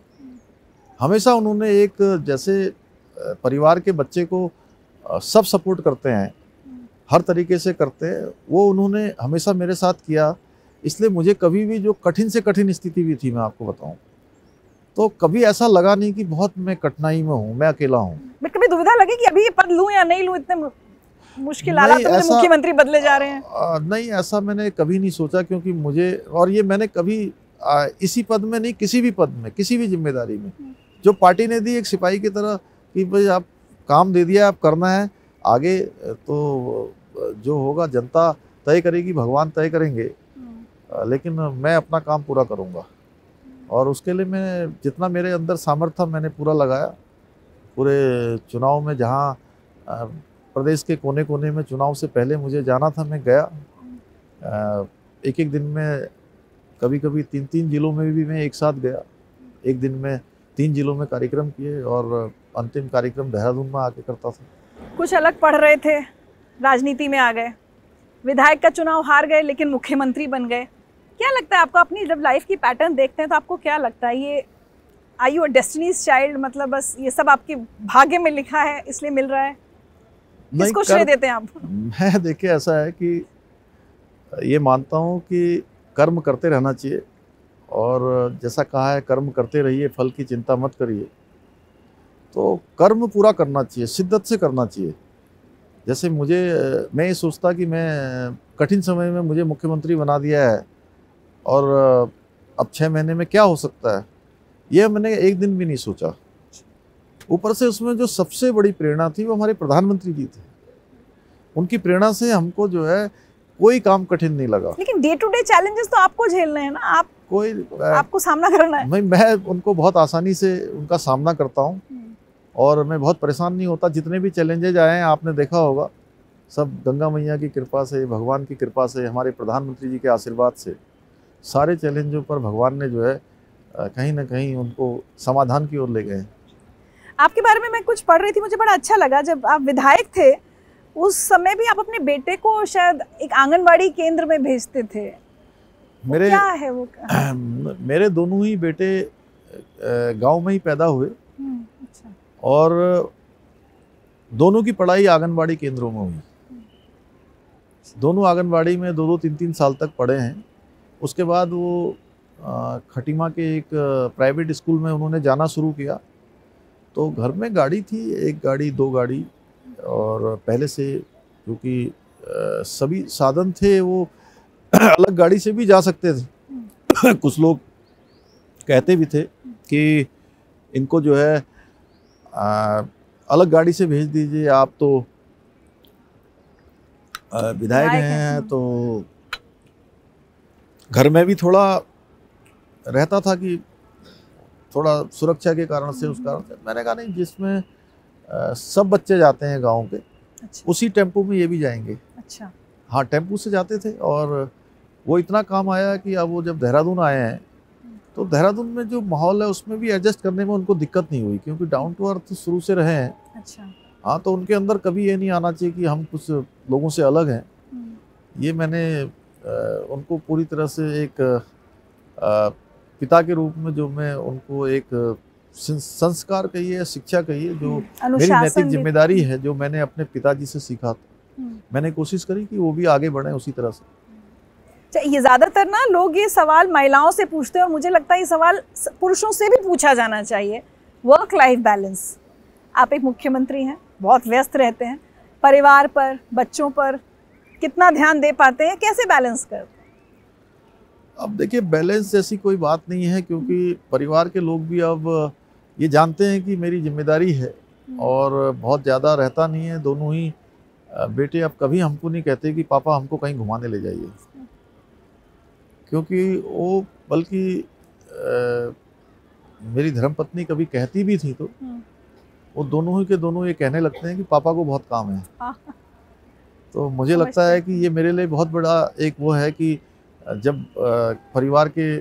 हमेशा उन्होंने एक जैसे परिवार के बच्चे को सब सपोर्ट करते हैं, हर तरीके से करते हैं, वो उन्होंने हमेशा मेरे साथ किया। इसलिए मुझे कभी भी जो कठिन से कठिन स्थिति भी थी, मैं आपको बताऊं, तो कभी ऐसा लगा नहीं कि बहुत मैं कठिनाई में हूँ, मैं अकेला हूँ। बट कभी दुविधा लगी कि अभी ये पद लूं या नहीं लूं? इतने मुश्किल हालात में मुख्यमंत्री बदले जा रहे हैं। नहीं, ऐसा मैंने कभी नहीं सोचा, क्योंकि मुझे, और ये मैंने कभी इसी पद में नहीं, किसी भी पद में, किसी भी जिम्मेदारी में जो पार्टी ने दी, एक सिपाही की तरह कि भाई आप काम दे दिया, आप करना है, आगे तो जो होगा जनता तय करेगी, भगवान तय करेंगे, लेकिन मैं अपना काम पूरा करूंगा। और उसके लिए मैं जितना मेरे अंदर सामर्थ्य था मैंने पूरा लगाया। पूरे चुनाव में जहां प्रदेश के कोने कोने में चुनाव से पहले मुझे जाना था, मैं गया। एक एक दिन में, कभी कभी 3-3 जिलों में भी मैं एक साथ गया। एक दिन में 3 जिलों में कार्यक्रम किए, और अंतिम कार्यक्रम देहरादून में आके करता था। कुछ अलग पढ़ रहे थे, राजनीति में आ गए, विधायक का चुनाव हार गए, लेकिन मुख्यमंत्री बन गए। क्या लगता है आपको, अपनी जब लाइफ की पैटर्न देखते हैं तो आपको क्या लगता है, ये are you a destiny's child? मतलब बस ये सब आपके भाग्य में लिखा है इसलिए मिल रहा है? किसको श्रेय देते हैं आप? मैं देखिए, ऐसा है कि ये मानता हूँ कि कर्म करते रहना चाहिए, और जैसा कहा है कर्म करते रहिए, फल की चिंता मत करिए। तो कर्म पूरा करना चाहिए, शिद्दत से करना चाहिए। जैसे मैं ये सोचता कि मैं कठिन समय में मुझे मुख्यमंत्री बना दिया है, और अब 6 महीने में क्या हो सकता है, ये मैंने एक दिन भी नहीं सोचा। ऊपर से उसमें जो सबसे बड़ी प्रेरणा थी वो हमारे प्रधानमंत्री जी थे। उनकी प्रेरणा से हमको जो है कोई काम कठिन नहीं लगा। लेकिन डे टू डे चैलेंजेस तो आपको झेलने हैं ना, आपको सामना करना है। मैं उनको बहुत आसानी से उनका सामना करता हूँ, और मैं बहुत परेशान नहीं होता। जितने भी चैलेंजेज आए हैं, आपने देखा होगा, सब गंगा मैया की कृपा से, भगवान की कृपा से, हमारे प्रधानमंत्री जी के आशीर्वाद से, सारे चैलेंजों पर भगवान ने जो है कहीं ना कहीं उनको समाधान की ओर ले गए। आपके बारे में मैं कुछ पढ़ रही थी, मुझे बड़ा अच्छा लगा। जब आप विधायक थे उस समय भी आप अपने बेटे को शायद एक आंगनबाड़ी केंद्र में भेजते थे। मेरे क्या है वो? मेरे दोनों ही बेटे गांव में ही पैदा हुए, अच्छा। और दोनों की पढ़ाई आंगनबाड़ी केंद्रों में हुई। दोनों आंगनबाड़ी में 2-2, 3-3 साल तक पढ़े हैं। उसके बाद वो खटीमा के एक प्राइवेट स्कूल में उन्होंने जाना शुरू किया। तो घर में गाड़ी थी, 1 गाड़ी 2 गाड़ी, और पहले से क्योंकि सभी साधन थे, वो अलग गाड़ी से भी जा सकते थे। कुछ लोग कहते भी थे कि इनको जो है अलग गाड़ी से भेज दीजिए, आप तो विधायक हैं। तो घर में भी थोड़ा रहता था कि थोड़ा सुरक्षा के कारण से, उस कारण से मैंने कहा नहीं, जिसमें सब बच्चे जाते हैं गांव के, अच्छा। उसी टेम्पो में ये भी जाएंगे। अच्छा। हाँ, टेम्पो से जाते थे, और वो इतना काम आया कि अब वो जब देहरादून आए हैं तो देहरादून में जो माहौल है उसमें भी एडजस्ट करने में उनको दिक्कत नहीं हुई, क्योंकि डाउन टू अर्थ शुरू से रहे हैं। अच्छा। हाँ, तो उनके अंदर कभी ये नहीं आना चाहिए कि हम कुछ लोगों से अलग हैं। ये मैंने उनको पूरी तरह से एक पिता के रूप में जो मैं उनको एक संस्कार कहिए, शिक्षा कहिए, जो मेरी नैतिक जिम्मेदारी है, जो मैंने अपने पिताजी से सीखा था, मैंने कोशिश करी कि वो भी आगे बढ़े उसी तरह से। ये ज़्यादातर ना लोग ये सवाल महिलाओं से पूछते हैं और मुझे लगता है ये सवाल पुरुषों से भी पूछा जाना चाहिए। वर्क लाइफ बैलेंस, आप एक मुख्यमंत्री हैं, बहुत व्यस्त रहते हैं, परिवार पर, बच्चों पर कितना ध्यान दे पाते हैं, कैसे बैलेंस करते हैं? अब देखिए, बैलेंस जैसी कोई बात नहीं है, क्योंकि परिवार के लोग भी अब ये जानते हैं कि मेरी जिम्मेदारी है और बहुत ज़्यादा रहता नहीं है। दोनों ही बेटे अब कभी हमको नहीं कहते कि पापा हमको कहीं घुमाने ले जाइए, क्योंकि वो बल्कि मेरी धर्मपत्नी कभी कहती भी थी तो वो दोनों ही के दोनों ये कहने लगते हैं कि पापा को बहुत काम है। तो मुझे लगता है कि ये मेरे लिए बहुत बड़ा एक वो है कि जब परिवार के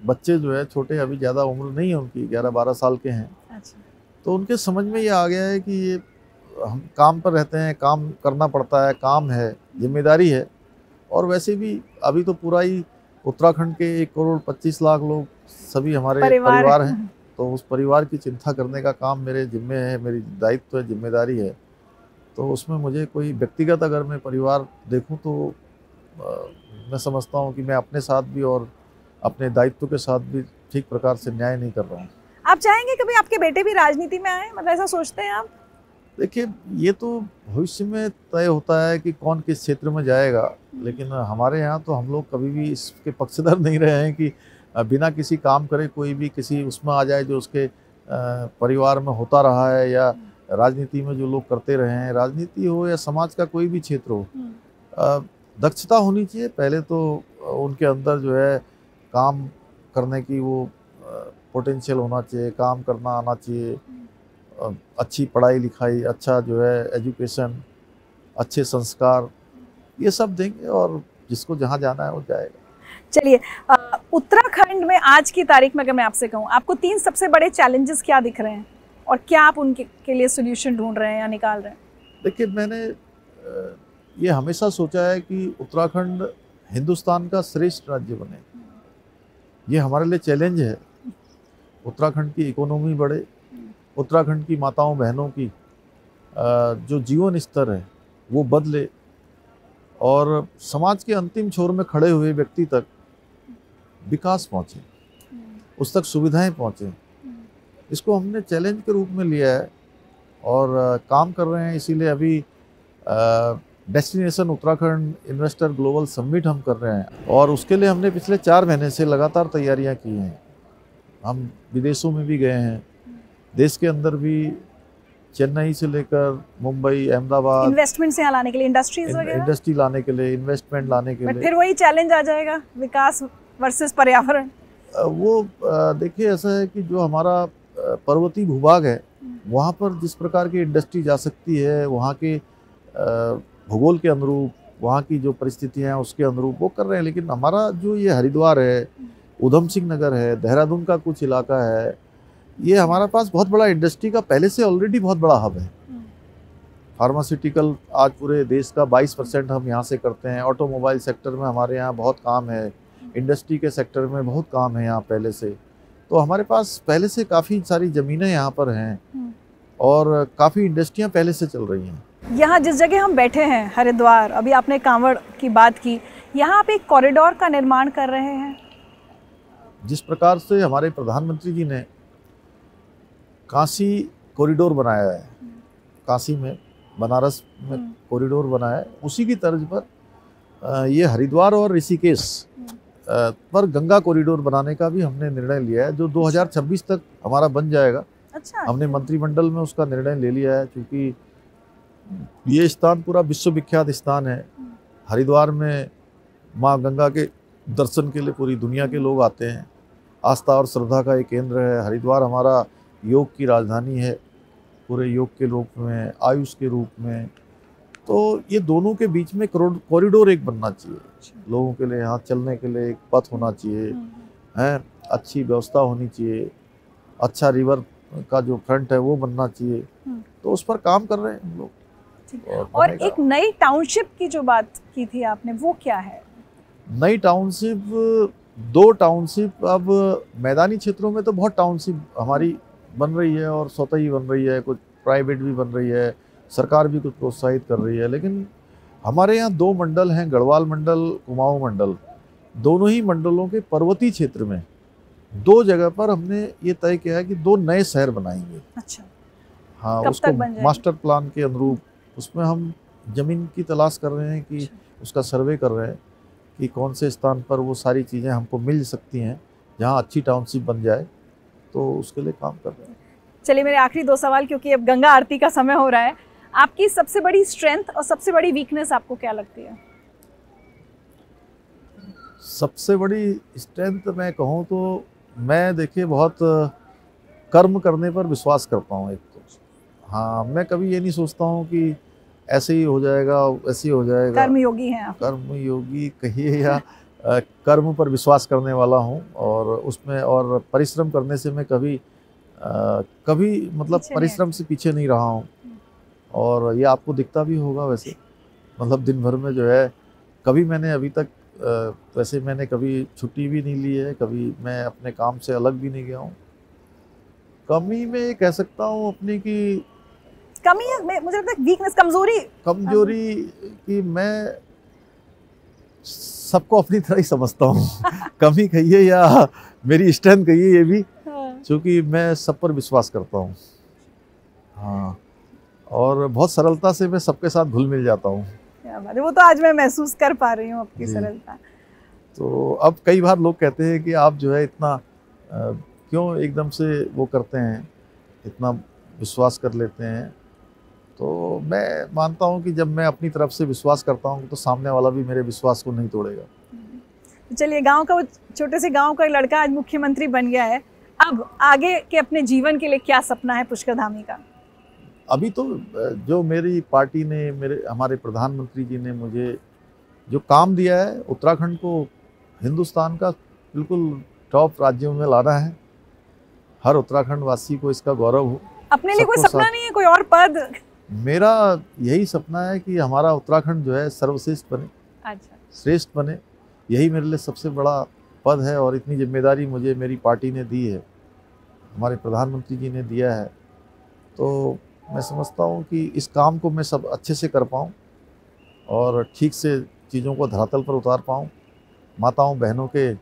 बच्चे जो है छोटे, अभी ज़्यादा उम्र नहीं है उनकी, 11-12 साल के हैं। अच्छा। तो उनके समझ में ये आ गया है कि ये हम काम पर रहते हैं, काम करना पड़ता है, काम है, जिम्मेदारी है। और वैसे भी अभी तो पूरा ही उत्तराखंड के 1,25,00,000 लोग सभी हमारे परिवार हैं, तो उस परिवार की चिंता करने का काम मेरे जिम्मे है, मेरी दायित्व है, जिम्मेदारी है। तो उसमें मुझे कोई व्यक्तिगत अगर मैं परिवार देखूं तो मैं समझता हूं कि मैं अपने साथ भी और अपने दायित्व के साथ भी ठीक प्रकार से न्याय नहीं कर रहा हूं। आप चाहेंगे कभी आपके बेटे भी राजनीति में आए, मतलब ऐसा सोचते हैं आप? देखिए, ये तो भविष्य में तय होता है कि कौन किस क्षेत्र में जाएगा, लेकिन हमारे यहाँ तो हम लोग कभी भी इसके पक्षधर नहीं रहे हैं कि बिना किसी काम करे कोई भी किसी उसमें आ जाए जो उसके परिवार में होता रहा है, या राजनीति में जो लोग करते रहे हैं, राजनीति हो या समाज का कोई भी क्षेत्र हो। दक्षता होनी चाहिए पहले तो उनके अंदर, जो है काम करने की वो पोटेंशियल होना चाहिए, काम करना आना चाहिए, अच्छी पढ़ाई लिखाई, अच्छा जो है एजुकेशन, अच्छे संस्कार, ये सब देंगे और जिसको जहाँ जाना है वो जाएगा। चलिए, उत्तराखंड में आज की तारीख में अगर मैं आपसे कहूँ, आपको 3 सबसे बड़े चैलेंजेस क्या दिख रहे हैं और क्या आप उनके लिए सोल्यूशन ढूंढ रहे हैं या निकाल रहे हैं? देखिए, मैंने ये हमेशा सोचा है कि उत्तराखंड हिंदुस्तान का श्रेष्ठ राज्य बने। ये हमारे लिए चैलेंज है। उत्तराखंड की इकोनॉमी बढ़े, उत्तराखंड की माताओं बहनों की जो जीवन स्तर है वो बदले और समाज के अंतिम छोर में खड़े हुए व्यक्ति तक विकास पहुँचे, उस तक सुविधाएं पहुँचे। इसको हमने चैलेंज के रूप में लिया है और काम कर रहे हैं। इसीलिए अभी destination Uttarakhand investor global summit हम कर रहे हैं और उसके लिए हमने पिछले 4 महीने से लगातार तैयारियां की हैं। हम विदेशों में भी गए हैं, देश के अंदर भी, चेन्नई से लेकर मुंबई, अहमदाबाद, इन्वेस्टमेंट से लाने के लिए, इंडस्ट्री लाने के लिए, इन्वेस्टमेंट लाने के लिए। फिर वही चैलेंज आ जाएगा, विकास वर्सेस पर्यावरण। वो देखिए, ऐसा है कि जो हमारा पर्वतीय भूभाग है वहाँ पर जिस प्रकार की इंडस्ट्री जा सकती है, वहाँ के भूगोल के अनुरूप, वहाँ की जो परिस्थितियाँ हैं उसके अनुरूप वो कर रहे हैं। लेकिन हमारा जो ये हरिद्वार है, उधम सिंह नगर है, देहरादून का कुछ इलाका है, ये हमारे पास बहुत बड़ा इंडस्ट्री का पहले से ऑलरेडी बहुत बड़ा हब है। फार्मास्यूटिकल आज पूरे देश का 22% हम यहाँ से करते हैं। ऑटोमोबाइल सेक्टर में हमारे यहाँ बहुत काम है, इंडस्ट्री के सेक्टर में बहुत काम है यहाँ पहले से। तो हमारे पास पहले से काफ़ी सारी ज़मीनें यहाँ पर हैं और काफ़ी इंडस्ट्रियाँ पहले से चल रही हैं। यहाँ जिस जगह हम बैठे हैं, हरिद्वार, अभी आपने कांवड़ की बात की, यहाँ आप एक कॉरिडोर का निर्माण कर रहे हैं। जिस प्रकार से हमारे प्रधानमंत्री जी ने काशी कॉरिडोर बनाया है, काशी में, बनारस में कॉरिडोर बनाया है, उसी की तर्ज पर ये हरिद्वार और ऋषिकेश पर गंगा कॉरिडोर बनाने का भी हमने निर्णय लिया है, जो 2026 तक हमारा बन जाएगा। अच्छा। हमने मंत्रिमंडल में उसका निर्णय ले लिया है, क्योंकि ये स्थान पूरा विश्वविख्यात स्थान है। हरिद्वार में माँ गंगा के दर्शन के लिए पूरी दुनिया के लोग आते हैं। आस्था और श्रद्धा का एक केंद्र है। हरिद्वार हमारा योग की राजधानी है, पूरे योग के रूप में, आयुष के रूप में। तो ये दोनों के बीच में कॉरिडोर एक बनना चाहिए। लोगों के लिए यहाँ चलने के लिए एक पथ होना चाहिए, है अच्छी व्यवस्था होनी चाहिए, अच्छा रिवर का जो फ्रंट है वो बनना चाहिए, तो उस पर काम कर रहे हैं हम लोग। और एक नई टाउनशिप की जो बात की थी आपने, वो क्या है? नई टाउनशिप, 2 टाउनशिप, अब मैदानी क्षेत्रों में तो बहुत टाउनशिप हमारी बन रही है और स्वतः ही बन रही है, कुछ प्राइवेट भी बन रही है, सरकार भी कुछ प्रोत्साहित कर रही है, लेकिन हमारे यहाँ 2 मंडल हैं, गढ़वाल मंडल, कुमाऊं मंडल। दोनों ही मंडलों के पर्वतीय क्षेत्र में 2 जगह पर हमने ये तय किया है कि 2 नए शहर बनाएंगे। अच्छा। हाँ, कब उसको तक बन मास्टर प्लान के अनुरूप उसमें हम जमीन की तलाश कर रहे हैं कि उसका सर्वे कर रहे हैं कि कौन से स्थान पर वो सारी चीज़ें हमको मिल सकती हैं जहाँ अच्छी टाउनशिप बन जाए, तो उसके लिए काम कर रहे हैं। चलिए मेरे आखिरी 2 सवाल, क्योंकि अब गंगा आरती का समय हो रहा है। आपकी सबसे बड़ी स्ट्रेंथ और सबसे बड़ी वीकनेस आपको क्या लगती है? सबसे बड़ी स्ट्रेंथ मैं कहूँ तो मैं देखिए बहुत कर्म करने पर विश्वास करता हूँ। एक तो हाँ, मैं कभी ये नहीं सोचता हूँ कि ऐसे ही हो जाएगा, ऐसे ही हो जाएगा। कर्मयोगी हैं आप? कर्मयोगी कहिए या कर्म पर विश्वास करने वाला हूँ, और उसमें और परिश्रम करने से मैं कभी मतलब परिश्रम से पीछे नहीं रहा हूँ, और ये आपको दिखता भी होगा। वैसे मतलब दिन भर में जो है कभी मैंने अभी तक वैसे मैंने कभी छुट्टी भी नहीं ली है, कभी मैं अपने काम से अलग भी नहीं गया हूँ। कमी में ये कह सकता हूँ अपनी की कमी है, मुझे लगता है वीकनेस, कमजोरी कि मैं सबको अपनी तरह ही समझता हूँ। कमी कहिए या मेरी स्ट्रेंथ कहिए, ये भी क्योंकि मैं सब पर विश्वास करता हूँ। हाँ, और बहुत सरलता से मैं सबके साथ घुल मिल जाता हूँ। क्या बात है, वो तो आज मैं महसूस कर पा रही हूँ आपकी सरलता। तो अब कई बार लोग कहते हैं कि आप जो है इतना क्यों एकदम से वो करते हैं, इतना विश्वास कर लेते हैं। तो मैं मानता हूँ कि जब मैं अपनी तरफ से विश्वास करता हूँ तो सामने वाला भी मेरे विश्वास को नहीं तोड़ेगा। चलिए, गांव का वो छोटे से गांव का लड़का आज मुख्यमंत्री बन गया है, अब आगे के अपने जीवन के लिए क्या सपना है पुष्कर धामी का? अभी तो जो मेरी पार्टी ने, हमारे प्रधानमंत्री जी ने मुझे जो काम दिया है, उत्तराखंड को हिंदुस्तान का बिल्कुल टॉप राज्यों में लाना है। हर उत्तराखंड वासी को इसका गौरव हो। अपने लिए कोई सपना नहीं है, कोई और पद? मेरा यही सपना है कि हमारा उत्तराखंड जो है सर्वश्रेष्ठ बने। अच्छा। श्रेष्ठ बने, यही मेरे लिए सबसे बड़ा पद है, और इतनी जिम्मेदारी मुझे मेरी पार्टी ने दी है, हमारे प्रधानमंत्री जी ने दिया है। तो मैं समझता हूँ कि इस काम को मैं सब अच्छे से कर पाऊँ और ठीक से चीज़ों को धरातल पर उतार पाऊँ, माताओं बहनों के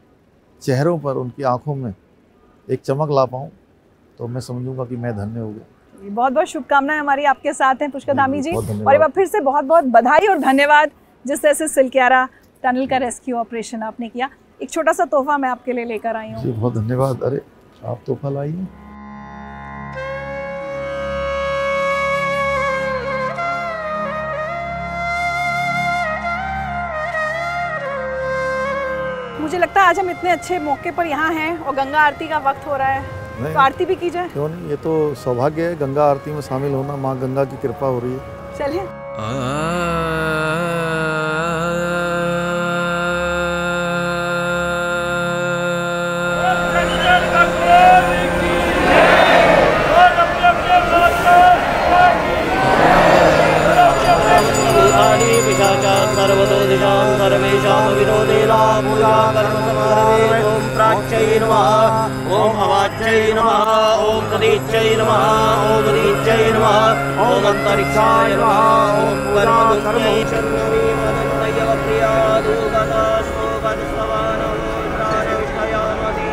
चेहरों पर, उनकी आंखों में एक चमक ला पाऊँ, तो मैं समझूंगा कि मैं धन्य हो गया। बहुत बहुत शुभकामनाएं हमारी आपके साथ हैं पुष्कर धामी जी, और एक बार फिर से बहुत बहुत बधाई और धन्यवाद जिस तरह से सिलक्यारा टनल का रेस्क्यू ऑपरेशन आपने किया। एक छोटा सा तोहफा मैं आपके लिए लेकर आई हूँ। बहुत धन्यवाद। अरे आप तोहफा लाई हैं। मुझे लगता है आज हम इतने अच्छे मौके पर यहाँ हैं और गंगा आरती का वक्त हो रहा है, तो आरती भी की जाए। क्यों नहीं, ये तो सौभाग्य है गंगा आरती में शामिल होना, माँ गंगा की कृपा हो रही है। चलिए। ओम अवाच्यै नमः, ओम तदीच्यै नमः, ओम दीच्यै नमः, ओम अंतरिक्षाय नमः, ओम कर्मदुष्टै शर्वरी वदन्तय प्रिया दुर्गता शोभन सवन प्राण विषयामति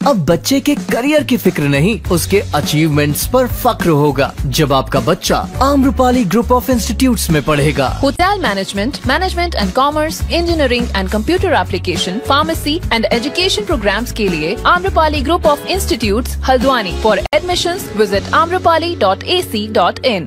अब बच्चे के करियर की फिक्र नहीं, उसके अचीवमेंट्स पर फक्र होगा जब आपका बच्चा आम्रपाली ग्रुप ऑफ इंस्टीट्यूट्स में पढ़ेगा। Hotel management, management and commerce, engineering and computer application, pharmacy and education programs के लिए Amrapali group of institutes Haldwani. For admissions visit amrapali.ac.in।